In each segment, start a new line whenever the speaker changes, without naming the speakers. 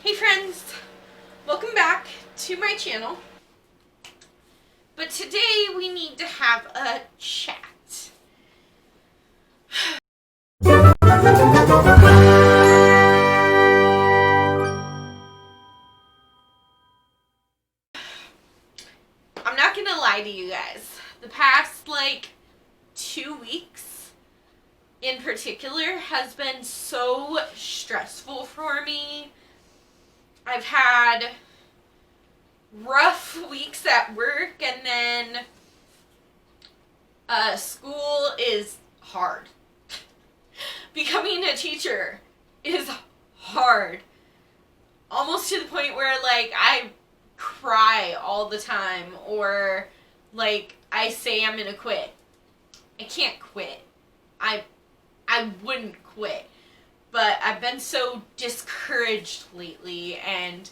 Hey friends, welcome back to my channel. But today we need to have a chat. I'm not gonna lie to you guys. The past 2 weeks in particular has been so stressful for me. I've had rough weeks at work, and then school is hard. Becoming a teacher is hard. Almost to the point where I cry all the time, or I say I'm gonna quit. I can't quit. I wouldn't quit. But I've been so discouraged lately, and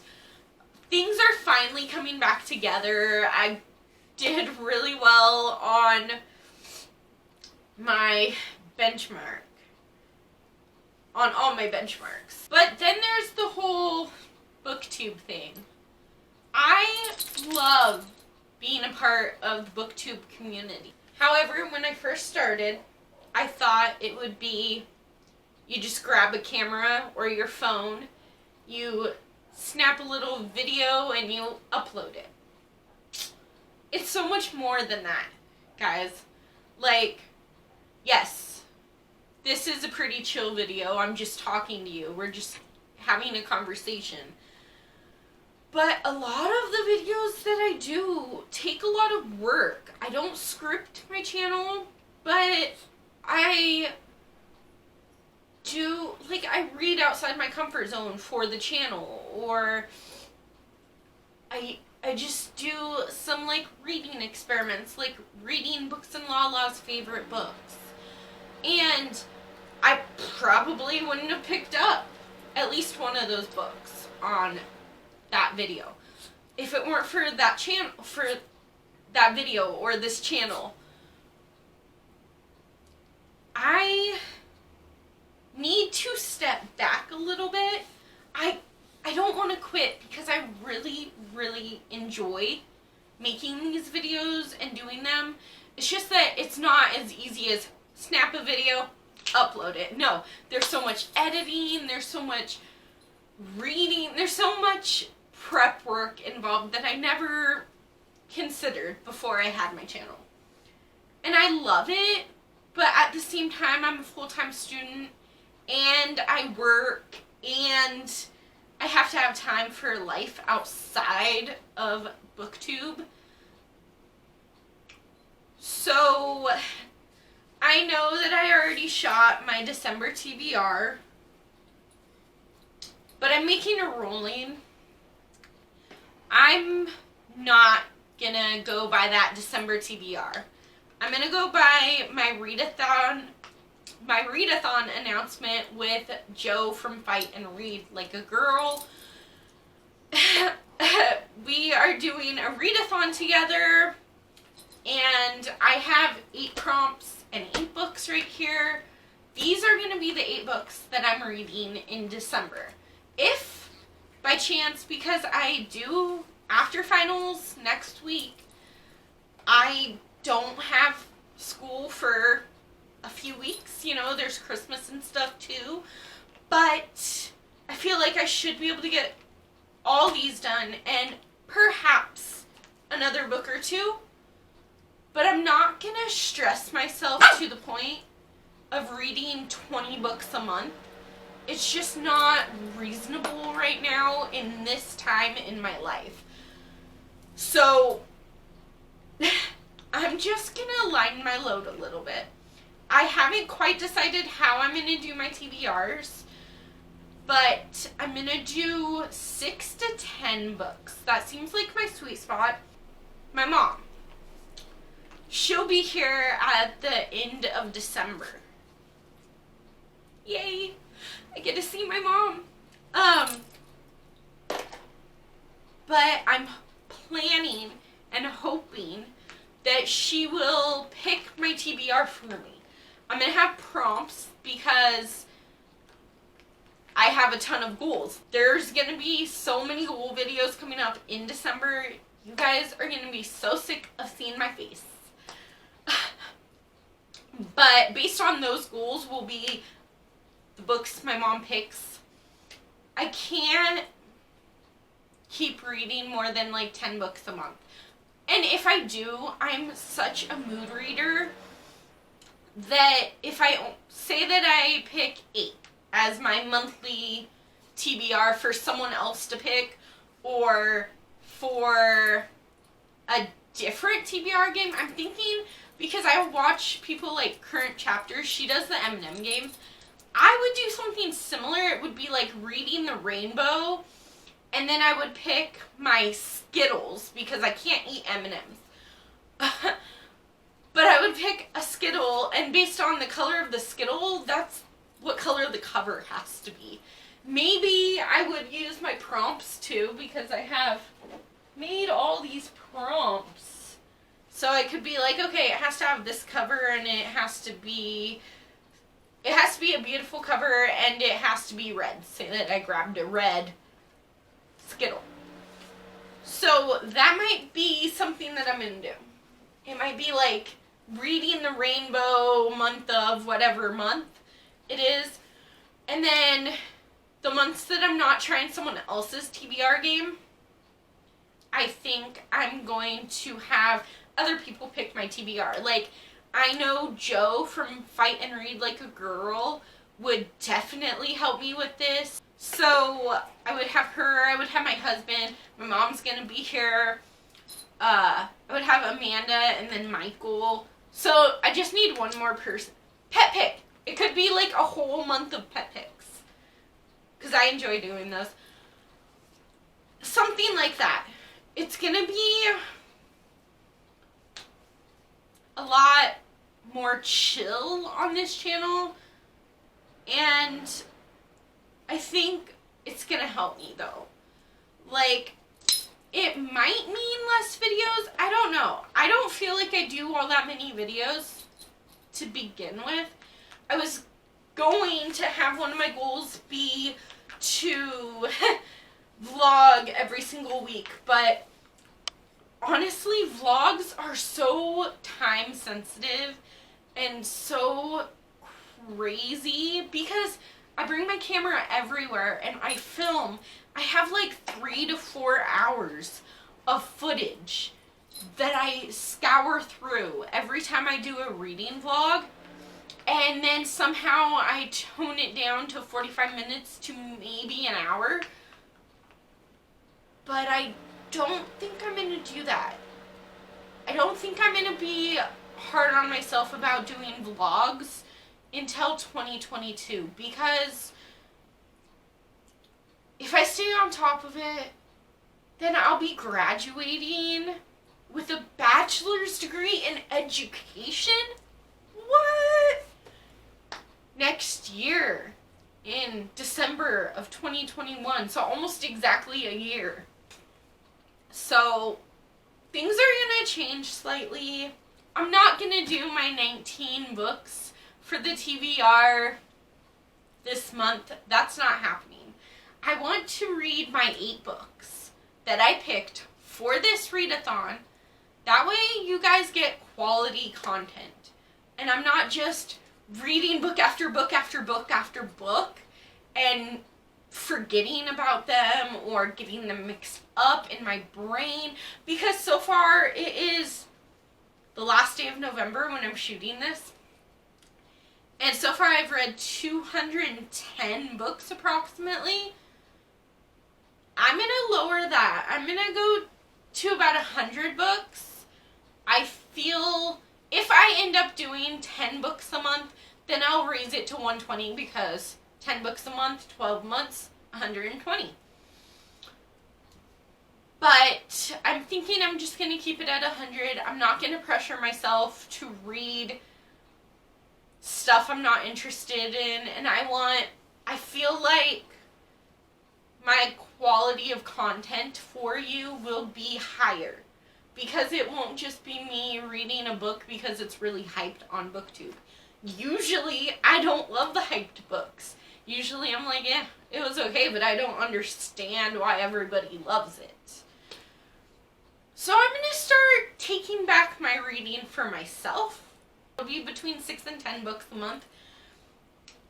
things are finally coming back together. I did really well on my benchmark. On all my benchmarks. But then there's the whole booktube thing. I love being a part of the booktube community. However, when I first started, I thought it would be you just grab a camera or your phone, you snap a little video, and you upload it. It's so much more than that, guys. Yes, this is a pretty chill video. I'm just talking to you. We're just having a conversation. But a lot of the videos that I do take a lot of work. I don't script my channel, but I do, I read outside my comfort zone for the channel, or I just do some, reading experiments, reading Books and Lala's favorite books. And I probably wouldn't have picked up at least one of those books on that video if it weren't for that channel, for that video or this channel. I need to step back a little bit. I don't want to quit because I really, really enjoy making these videos and doing them. It's just that it's not as easy as snap a video, upload it. No, there's so much editing, there's so much reading, there's so much prep work involved that I never considered before I had my channel. And I love it, but at the same time, I'm a full-time student, and I work, and I have to have time for life outside of BookTube. So I know that I already shot my December TBR, but I'm making a ruling. I'm not gonna go by that December TBR. I'm gonna go by my readathon announcement with Joe from Fight and Read Like a Girl. We are doing a readathon together, and I have 8 prompts and 8 books right here. These are going to be the 8 books that I'm reading in December. If by chance, because I do after finals next week, I don't have school for a few weeks, there's Christmas and stuff too, but I feel like I should be able to get all these done and perhaps another book or 2, but I'm not gonna stress myself to the point of reading 20 books a month. It's just not reasonable right now in this time in my life. So I'm just gonna lighten my load a little bit. I haven't quite decided how I'm going to do my TBRs, but I'm going to do 6 to 10 books. That seems like my sweet spot. My mom, she'll be here at the end of December. Yay! I get to see my mom. But I'm planning and hoping that she will pick my TBR for me. I'm going to have prompts because I have a ton of goals. There's going to be so many goal videos coming up in December. You guys are going to be so sick of seeing my face. But based on those goals will be the books my mom picks. I can't keep reading more than like 10 books a month. And if I do, I'm such a mood reader that if I say that I pick 8 as my monthly TBR for someone else to pick, or for a different TBR game, I'm thinking, because I watch people like Current Chapters, she does the M&M games, I would do something similar. It would be like Reading the Rainbow, and then I would pick my Skittles, because I can't eat M&Ms. But I would pick a Skittle, and based on the color of the Skittle, that's what color the cover has to be. Maybe I would use my prompts too, because I have made all these prompts. So I could be like, okay, it has to have this cover, and it has to be a beautiful cover, and it has to be red. Say that I grabbed a red Skittle. So that might be something that I'm gonna do. It might be like Reading the Rainbow month of whatever month it is. And then the months that I'm not trying someone else's TBR game, I think I'm going to have other people pick my TBR. Like, I know Joe from Fight and Read Like a Girl would definitely help me with this. So I would have her, I would have my husband, my mom's going to be here, I would have Amanda, and then Michael. So I just need one more person. Pet pick. It could be like a whole month of pet picks, because I enjoy doing those. Something like that. It's going to be a lot more chill on this channel, and I think it's going to help me though. Like, it might mean less videos. I don't know. I don't feel like I do all that many videos to begin with. I was going to have one of my goals be to vlog every single week, but honestly, vlogs are so time sensitive and so crazy, because I bring my camera everywhere and I film. I have like 3 to 4 hours of footage that I scour through every time I do a reading vlog, and then somehow I tone it down to 45 minutes to maybe an hour. But I don't think I'm going to do that. I don't think I'm going to be hard on myself about doing vlogs until 2022, because if I stay on top of it, then I'll be graduating with a bachelor's degree in education. What? Next year, in December of 2021, so almost exactly a year. So things are going to change slightly. I'm not going to do my 19 books for the TBR this month. That's not happening. I want to read my 8 books that I picked for this readathon. That way you guys get quality content. And I'm not just reading book after book after book after book and forgetting about them or getting them mixed up in my brain. Because so far it is the last day of November when I'm shooting this. And so far I've read 210 books approximately. I'm going to lower that. I'm going to go to about 100 books. I feel if I end up doing 10 books a month, then I'll raise it to 120, because 10 books a month, 12 months, 120. But I'm thinking I'm just going to keep it at 100. I'm not going to pressure myself to read stuff I'm not interested in. And I feel like my quality of content for you will be higher, because it won't just be me reading a book because it's really hyped on BookTube. Usually, I don't love the hyped books. Usually I'm like, it was okay, but I don't understand why everybody loves it. So I'm going to start taking back my reading for myself. It'll be between 6 and 10 books a month.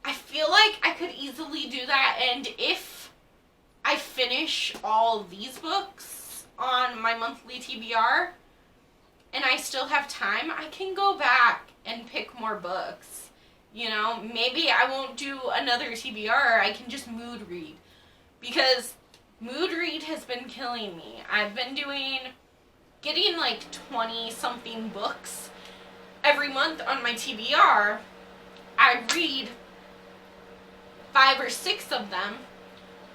I feel like I could easily do that, and if I finish all these books on my monthly TBR, and I still have time, I can go back and pick more books. You know, maybe I won't do another TBR, I can just mood read. Because mood read has been killing me. I've been getting like 20-something books every month on my TBR. I read 5 or 6 of them,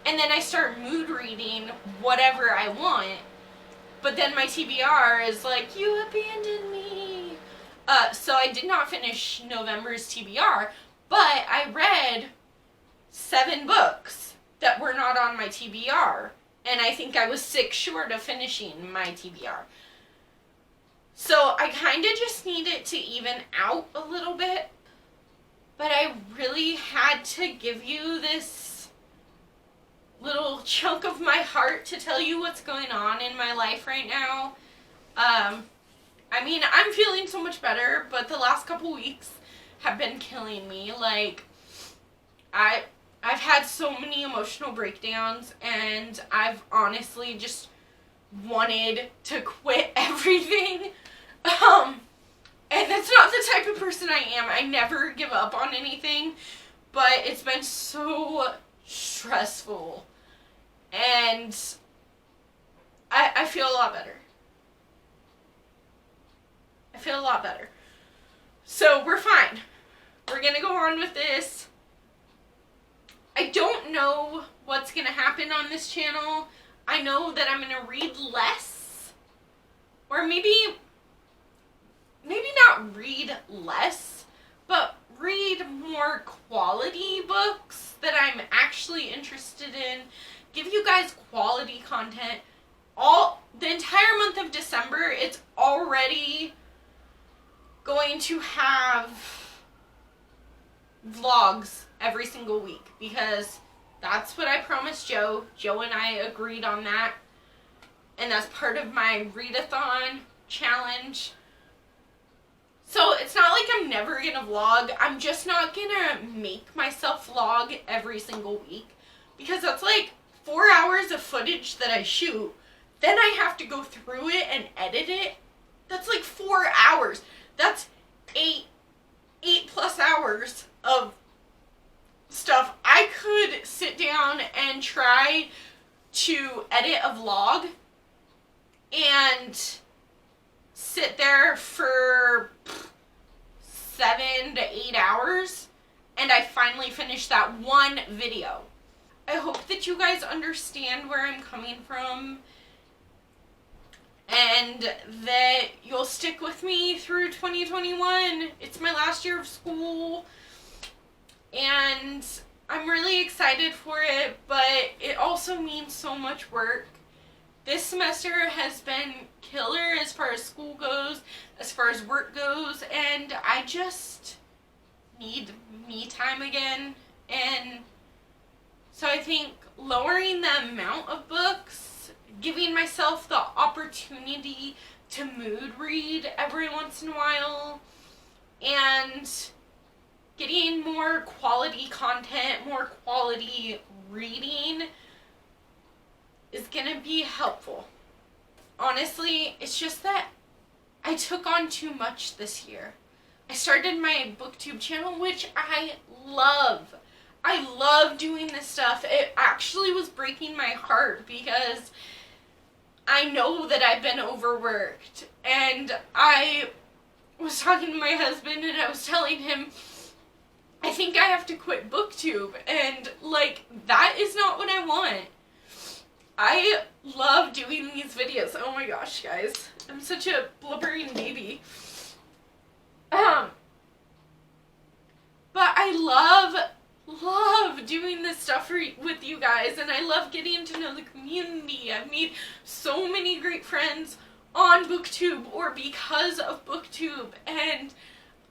and then I start mood reading whatever I want. But then my TBR is like, you abandoned me. So I did not finish November's TBR, but I read 7 books that were not on my TBR. And I think I was 6 short of finishing my TBR. So I kind of just need it to even out a little bit. But I really had to give you this little chunk of my heart to tell you what's going on in my life right now. I mean, I'm feeling so much better, but the last couple weeks have been killing me. Like, I've had so many emotional breakdowns, and I've honestly just wanted to quit everything. And that's not the type of person I am. I never give up on anything, but it's been so stressful, and I feel a lot better. I feel a lot better. So we're fine. We're gonna go on with this. I don't know what's gonna happen on this channel. I know that I'm gonna read less, or maybe not read less, but read more quality books that I'm actually interested in. Give you guys quality content. The entire month of December, it's already going to have vlogs every single week, because that's what I promised Joe. Joe and I agreed on that, and that's part of my readathon challenge. So it's not like I'm never gonna vlog. I'm just not gonna make myself vlog every single week, because that's like 4 hours of footage that I shoot. Then I have to go through it and edit it. That's like 4 hours. That's 8+ hours of stuff. I could sit down and try to edit a vlog and sit there for 7 to 8 hours, and I finally finished that one video. I hope that you guys understand where I'm coming from, and that you'll stick with me through 2021. It's my last year of school, and I'm really excited for it, but it also means so much work. This semester has been killer as far as school goes, as far as work goes, and I just need me time again. And so I think lowering the amount of books, giving myself the opportunity to mood read every once in a while, and getting more quality content, more quality reading is gonna be helpful. Honestly, it's just that I took on too much this year. I started my booktube channel, which I love. I love doing this stuff. It actually was breaking my heart, because I know that I've been overworked, and I was talking to my husband, and I was telling him, I think I have to quit booktube, and like, that is not what I want. I love doing these videos. Oh my gosh, guys. I'm such a blubbering baby. But I love doing this stuff with you guys, and I love getting to know the community. I've made so many great friends on booktube or because of booktube, and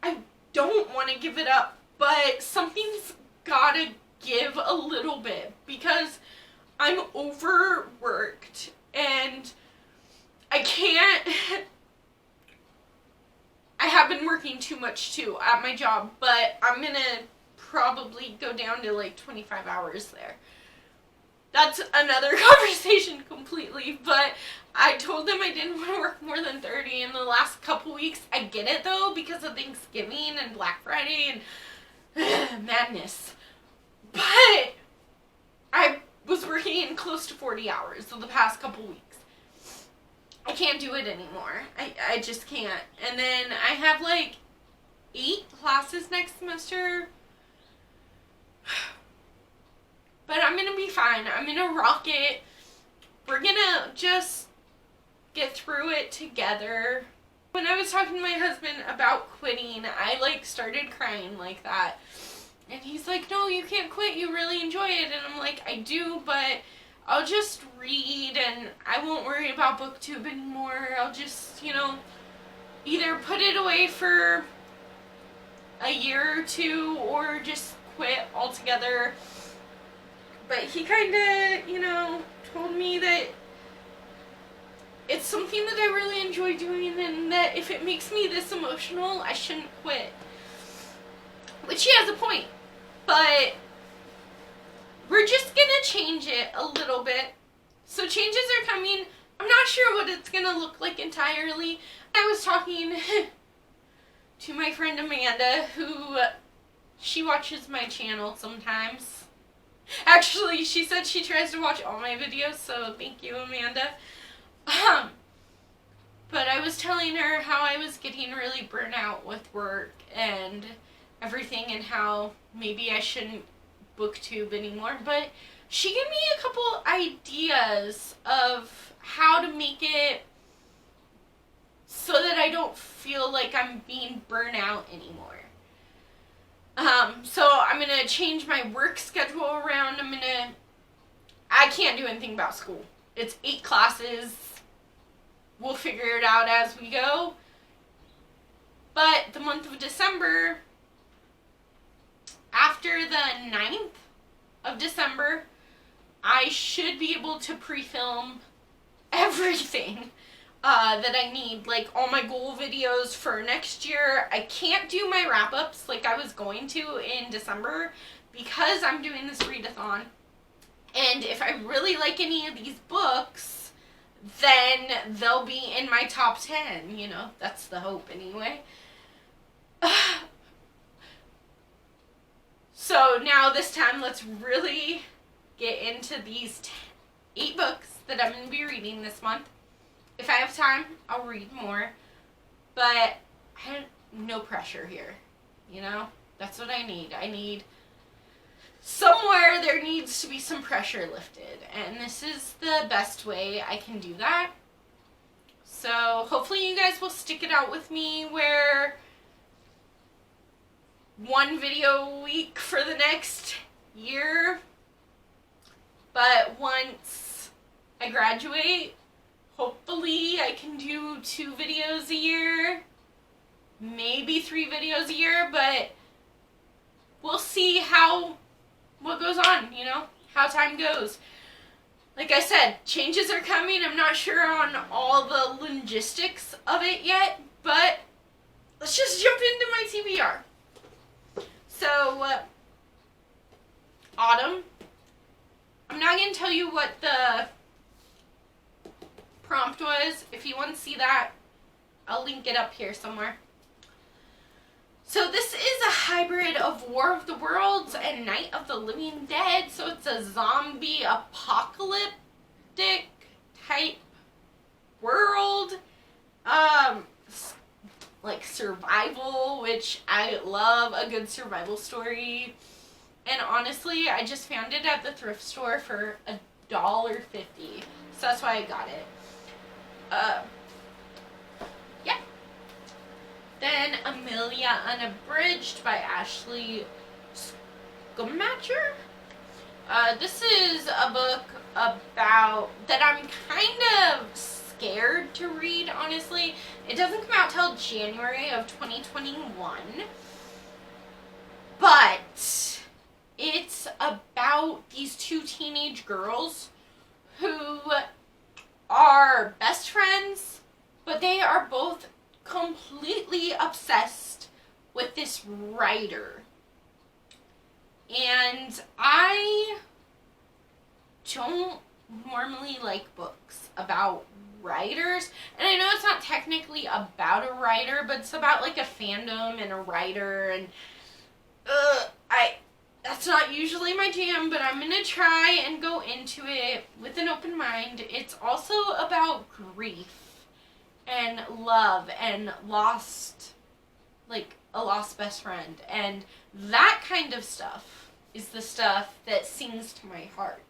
I don't want to give it up, but something's gotta give a little bit because I'm overworked and I can't. I have been working too much too at my job, but I'm gonna probably go down to like 25 hours there. That's another conversation completely, but I told them I didn't want to work more than 30 in the last couple weeks. I get it though, because of Thanksgiving and Black Friday and madness. But I was working close to 40 hours for the past couple weeks. I can't do it anymore. I just can't. And then I have like 8 classes next semester. But I'm going to be fine. I'm going to rock it. We're going to just get through it together. When I was talking to my husband about quitting, I like started crying like that. And he's like, no, you can't quit. You really enjoy it. And I'm like, I do, but I'll just read and I won't worry about BookTube anymore. I'll just, either put it away for a year or 2 or just quit altogether. But he kind of, told me that it's something that I really enjoy doing and that if it makes me this emotional, I shouldn't quit. Which he has a point. But we're just going to change it a little bit. So changes are coming. I'm not sure what it's going to look like entirely. I was talking to my friend Amanda, who she watches my channel sometimes. Actually, she said she tries to watch all my videos, so thank you, Amanda. But I was telling her how I was getting really burnt out with work and everything and how maybe I shouldn't BookTube anymore. But she gave me a couple ideas of how to make it so that I don't feel like I'm being burnt out anymore. So I'm going to change my work schedule around. I can't do anything about school. It's 8 classes. We'll figure it out as we go. But the month of December, after the 9th of December, I should be able to pre-film everything that I need, like all my goal videos for next year. I can't do my wrap-ups like I was going to in December because I'm doing this readathon. And if I really like any of these books, then they'll be in my top 10, That's the hope anyway. So now this time, let's really get into these 8 books that I'm going to be reading this month. If I have time, I'll read more, but I have no pressure here, That's what I need. I need somewhere there needs to be some pressure lifted, and this is the best way I can do that. So hopefully you guys will stick it out with me where 1 video a week for the next year, but once I graduate, hopefully I can do 2 videos a year, maybe 3 videos a year, but we'll see what goes on, how time goes. Like I said, changes are coming. I'm not sure on all the logistics of it yet, but let's just jump into my TBR. So, autumn. I'm not going to tell you what the prompt was. If you want to see that, I'll link it up here somewhere. So this is a hybrid of War of the Worlds and Night of the Living Dead. So it's a zombie apocalyptic type world. Like survival, which I love a good survival story. And honestly, I just found it at the thrift store for $1.50. So that's why I got it. Yeah. Then Amelia Unabridged by Ashley Gomatcher. This is a book about that I'm kind of scared to read, honestly. It doesn't come out till January of 2021. But it's about these two teenage girls who are best friends, but they are both completely obsessed with this writer. And I don't normally like books about writers, and I know it's not technically about a writer, but it's about like a fandom and a writer, and that's not usually my jam, but I'm gonna try and go into it with an open mind. It's also about grief and love and lost, like a lost best friend, and that kind of stuff is the stuff that sings to my heart.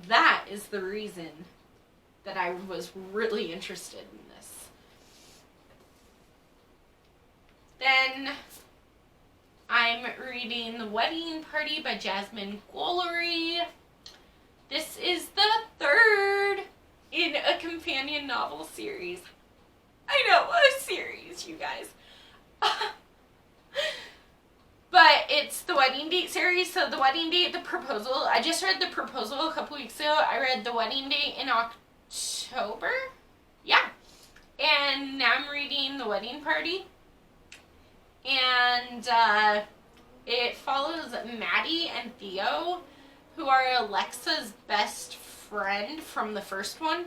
That is the reason that I was really interested in this. Then I'm reading The Wedding Party by Jasmine Gullery. This is the third in a companion novel series. I know, a series, you guys. But it's the Wedding Date series. So the Wedding Date, the Proposal. I just read the Proposal a couple weeks ago. I read the Wedding Date in October. Yeah. And now I'm reading The Wedding Party. And it follows Maddie and Theo, who are Alexa's best friend from the first one.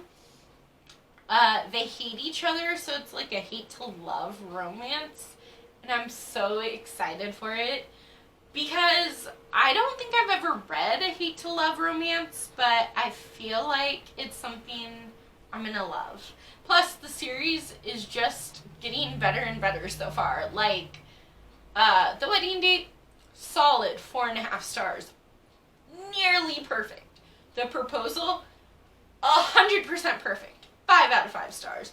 They hate each other, so it's like a hate to love romance. And I'm so excited for it because I don't think I've ever read a hate to love romance, but I feel like it's something I'm gonna love. Plus, the series is just getting better and better so far. Like, The Wedding Date, solid 4.5 stars. Nearly perfect. The Proposal, 100% perfect. 5 out of 5 stars.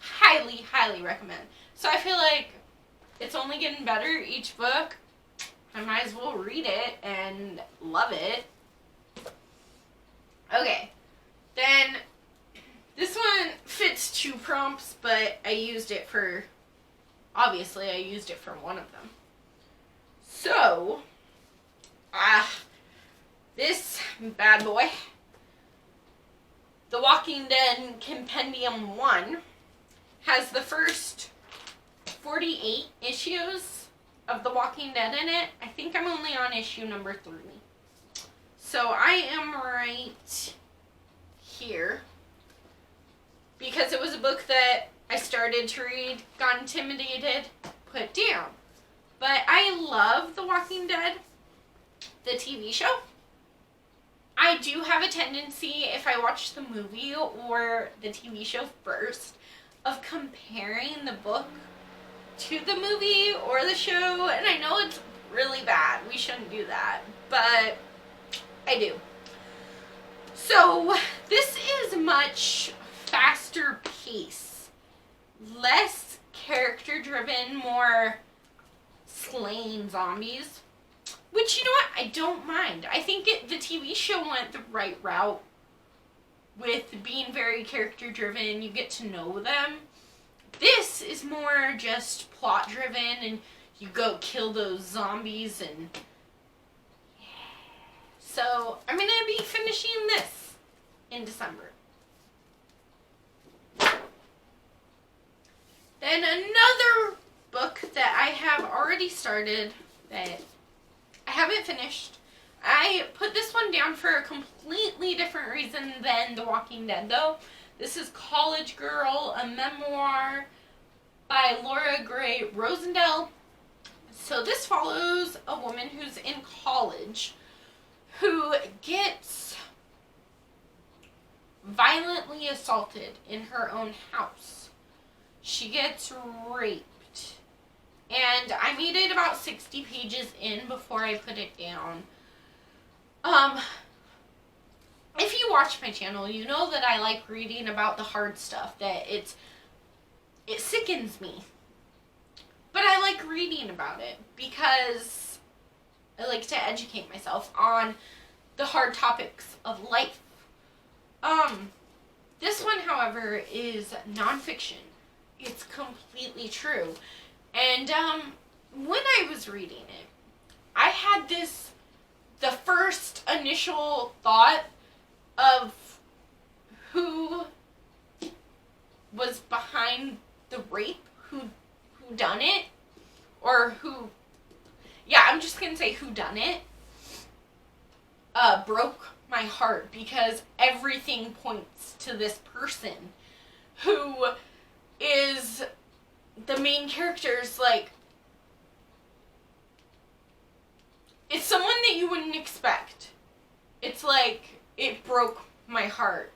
Highly, highly recommend. So I feel like it's only getting better each book. I might as well read it and love it. Okay. Then, this one fits 2 prompts, but I used it for one of them. So, this bad boy, The Walking Dead Compendium 1, has the first 48 issues of The Walking Dead in it. I think I'm only on issue number 3. So I am right here. Because it was a book that I started to read, got intimidated, put down. But I love The Walking Dead, the TV show. I do have a tendency, if I watch the movie or the TV show first, of comparing the book to the movie or the show, and I know it's really bad. We shouldn't do that, but I do. So this is much faster pace, less character driven, more slaying zombies, which, you know what, I don't mind. I think the TV show went the right route with being very character driven. You get to know them. This is more just plot driven, and you go kill those zombies, and so I'm gonna be finishing this in December. Then another book that I have already started that I haven't finished. I put this one down for a completely different reason than The Walking Dead, though. This is College Girl, a memoir by Laura Gray Rosendale. So this follows a woman who's in college who gets violently assaulted in her own house. She gets raped. And I made it about 60 pages in before I put it down. If you watch my channel, you know that I like reading about the hard stuff, that it sickens me. But I like reading about it because I like to educate myself on the hard topics of life. This one, however, is nonfiction. It's completely true. And when I was reading it, I had this the first initial thought of who was behind the rape, who done it, or who, yeah, I'm just gonna say who done it, broke my heart, because everything points to this person who is the main character's, like, it's someone that you wouldn't expect. It's like, it broke my heart.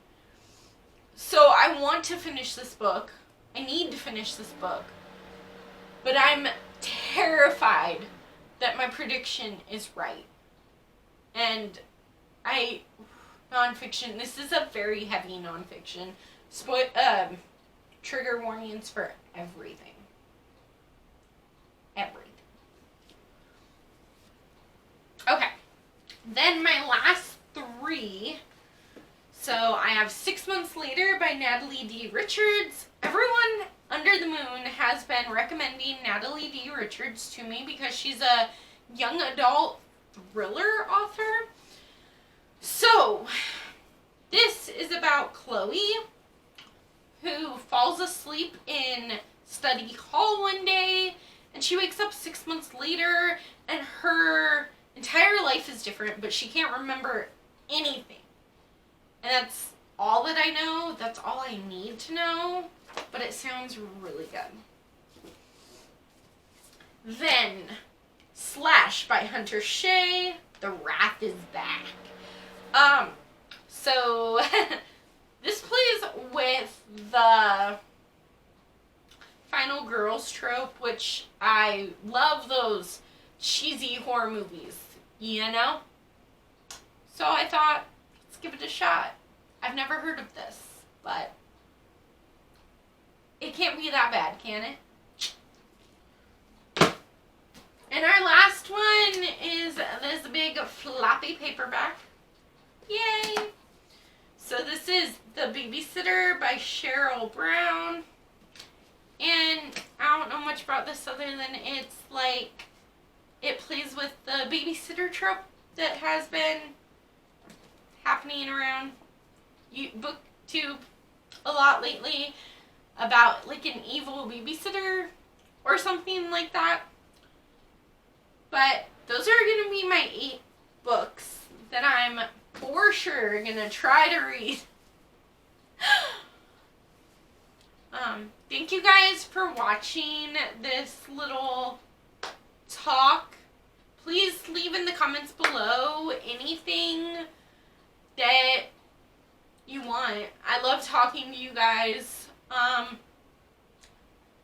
So I want to finish this book. I need to finish this book. But I'm terrified that my prediction is right. And nonfiction, this is a very heavy nonfiction. Trigger warnings for everything. Everything. Okay. Then my last three. So I have 6 Months Later by Natalie D. Richards. Everyone under the moon has been recommending Natalie D. Richards to me because she's a young adult thriller author. So, this is about Chloe, who falls asleep in study hall one day, and she wakes up 6 months later, and her entire life is different, but she can't remember anything. And that's all that I know. That's all I need to know. But it sounds really good. Then, Slash by Hunter Shea. The Wrath is Back. So, this plays with the final girls trope, which I love those cheesy horror movies, you know? So I thought, let's give it a shot. I've never heard of this, but it can't be that bad, can it? And our last one is this big floppy paperback. Yay! So this is The Babysitter by Cheryl Brown. And I don't know much about this other than it's like, it plays with the babysitter trope that has been happening around BookTube a lot lately, about like an evil babysitter or something like that. But those are going to be my 8 books that I'm for sure going to try to read. Thank you guys for watching this little talk. Please leave in the comments below anything that you want. I love talking to you guys.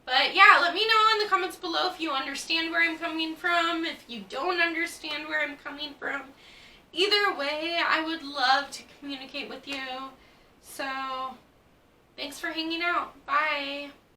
But yeah, let me know in the comments below if you understand where I'm coming from, if you don't understand where I'm coming from. Either way, I would love to communicate with you. So, thanks for hanging out. Bye.